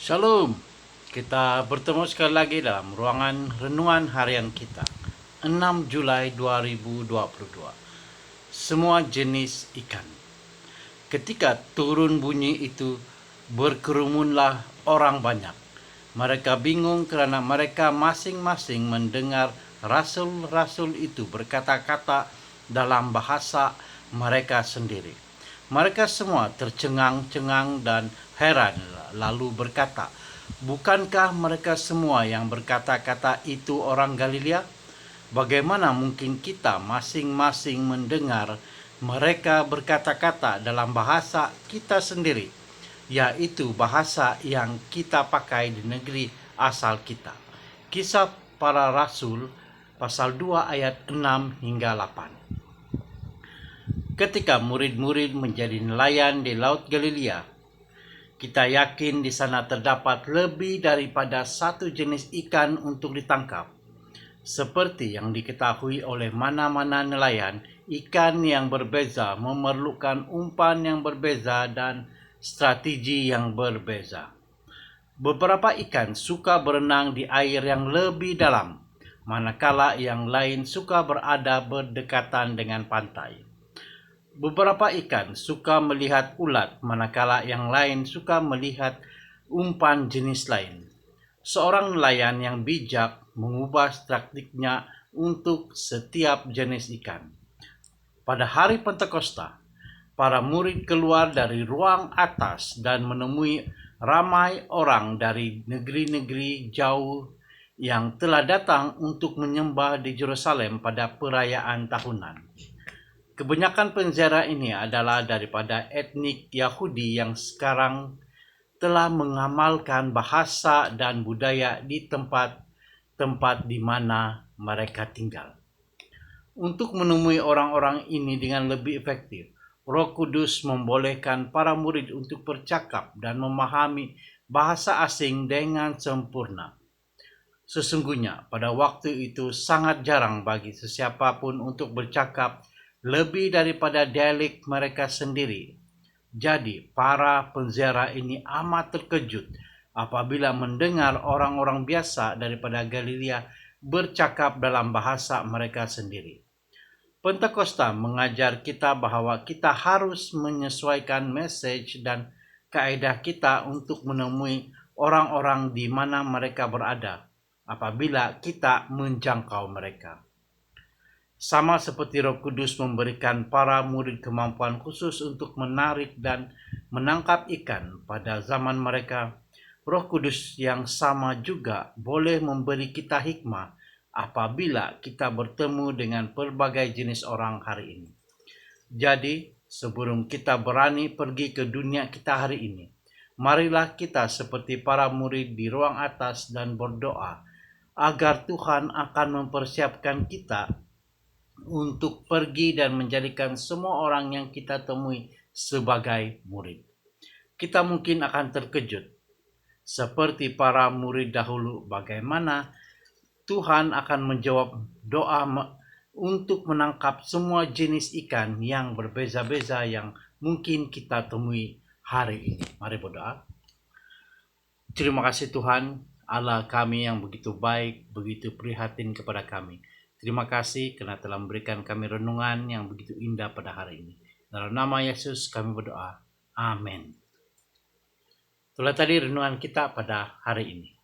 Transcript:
Shalom, kita bertemu sekali lagi dalam ruangan renungan harian kita 6 Julai 2022. Semua jenis ikan. Ketika turun bunyi itu, berkerumunlah orang banyak. Mereka bingung karena mereka masing-masing mendengar rasul-rasul itu berkata-kata dalam bahasa mereka sendiri. Mereka semua tercengang-cengang dan heran, lalu berkata, "Bukankah mereka semua yang berkata-kata itu orang Galilea? Bagaimana mungkin kita masing-masing mendengar mereka berkata-kata dalam bahasa kita sendiri, yaitu bahasa yang kita pakai di negeri asal kita?" Kisah Para Rasul pasal 2 ayat 6 hingga 8. Ketika murid-murid menjadi nelayan di Laut Galilea, kita yakin di sana terdapat lebih daripada satu jenis ikan untuk ditangkap. Seperti yang diketahui oleh mana-mana nelayan, ikan yang berbeza memerlukan umpan yang berbeza dan strategi yang berbeza. Beberapa ikan suka berenang di air yang lebih dalam, manakala yang lain suka berada berdekatan dengan pantai. Beberapa ikan suka melihat ulat, manakala yang lain suka melihat umpan jenis lain. Seorang nelayan yang bijak mengubah strateginya untuk setiap jenis ikan. Pada hari Pentakosta, para murid keluar dari ruang atas dan menemui ramai orang dari negeri-negeri jauh yang telah datang untuk menyembah di Yerusalem pada perayaan tahunan. Kebanyakan penziarah ini adalah daripada etnik Yahudi yang sekarang telah mengamalkan bahasa dan budaya di tempat di mana mereka tinggal. Untuk menemui orang-orang ini dengan lebih efektif, Roh Kudus membolehkan para murid untuk bercakap dan memahami bahasa asing dengan sempurna. Sesungguhnya pada waktu itu sangat jarang bagi sesiapapun untuk bercakap lebih daripada dialek mereka sendiri. Jadi para penziarah ini amat terkejut apabila mendengar orang-orang biasa daripada Galilea bercakap dalam bahasa mereka sendiri. Pentakosta mengajar kita bahwa kita harus menyesuaikan message dan kaidah kita untuk menemui orang-orang di mana mereka berada apabila kita menjangkau mereka. Sama seperti Roh Kudus memberikan para murid kemampuan khusus untuk menarik dan menangkap ikan pada zaman mereka, Roh Kudus yang sama juga boleh memberi kita hikmah apabila kita bertemu dengan pelbagai jenis orang hari ini. Jadi, sebelum kita berani pergi ke dunia kita hari ini, marilah kita seperti para murid di ruang atas dan berdoa agar Tuhan akan mempersiapkan kita untuk pergi dan menjadikan semua orang yang kita temui sebagai murid. Kita mungkin akan terkejut seperti para murid dahulu bagaimana Tuhan akan menjawab doa untuk menangkap semua jenis ikan yang berbeza-beza yang mungkin kita temui hari ini. Mari berdoa. Terima kasih Tuhan, Allah kami yang begitu baik, begitu prihatin kepada kami. Terima kasih karena telah memberikan kami renungan yang begitu indah pada hari ini. Dalam nama Yesus kami berdoa. Amin. Itulah tadi renungan kita pada hari ini.